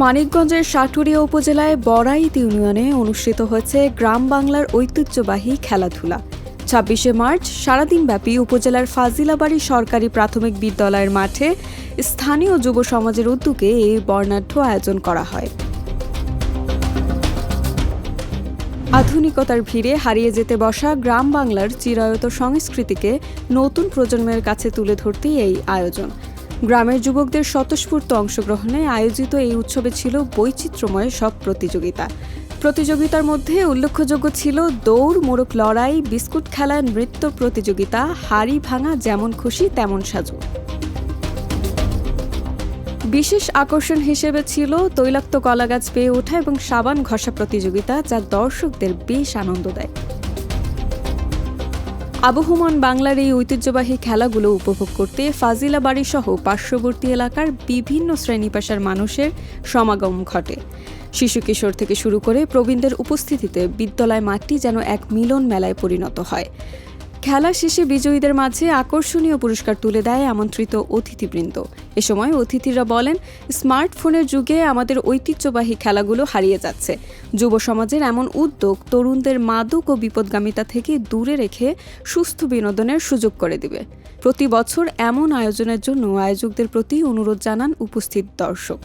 মানিকগঞ্জের সাটুরিয়া উপজেলায় বড়াইত ইউনিয়নে অনুষ্ঠিত হয়েছে গ্রাম বাংলার ঐতিহ্যবাহী খেলাধুলা। ২৬শে মার্চ সারাদিনব্যাপী উপজেলার ফাজিলাবাড়ি সরকারি প্রাথমিক বিদ্যালয়ের মাঠে স্থানীয় যুব সমাজের উদ্যোগে এই বর্ণাঢ্য আয়োজন করা হয়। আধুনিকতার ভিড়ে হারিয়ে যেতে বসা গ্রাম বাংলার চিরায়ত সংস্কৃতিকে নতুন প্রজন্মের কাছে তুলে ধরতেই এই আয়োজন। গ্রামের যুবকদের স্বতঃস্ফূর্ত অংশগ্রহণে আয়োজিত এই উৎসবে ছিল বৈচিত্র্যময় সব প্রতিযোগিতার মধ্যে উল্লেখযোগ্য ছিল দৌড়, মোরগ লড়াই, বিস্কুট খেলা, নৃত্য প্রতিযোগিতা, হাড়ি ভাঙা, যেমন খুশি তেমন সাজু। বিশেষ আকর্ষণ হিসেবে ছিল তৈলাক্ত কলাগাছ পেয়ে ওঠা এবং সাবান ঘষা প্রতিযোগিতা, যা দর্শকদের বেশ আনন্দ দেয়। আবহমান বাংলার এই ঐতিহ্যবাহী খেলাগুলো উপভোগ করতে ফাজিলাবাড়ি সহ পার্শ্ববর্তী এলাকার বিভিন্ন শ্রেণী পেশার মানুষের সমাগম ঘটে। শিশু কিশোর থেকে শুরু করে প্রবীণদের উপস্থিতিতে বিদ্যালয় মাঠটি যেন এক মিলন মেলায় পরিণত হয়। খেলা শেষে বিজয়ীদের মাঝে আকর্ষণীয় পুরস্কার তুলে দেয় আমন্ত্রিত অতিথিবৃন্দ। এ সময় অতিথিরা বলেন, স্মার্টফোনের যুগে আমাদের ঐতিহ্যবাহী খেলাগুলো হারিয়ে যাচ্ছে। যুব সমাজের এমন উদ্যোগ তরুণদের মাদক ও বিপদগামিতা থেকে দূরে রেখে সুস্থ বিনোদনের সুযোগ করে দিবে। প্রতি বছর এমন আয়োজনের জন্য আয়োজকদের প্রতি অনুরোধ জানান উপস্থিত দর্শক।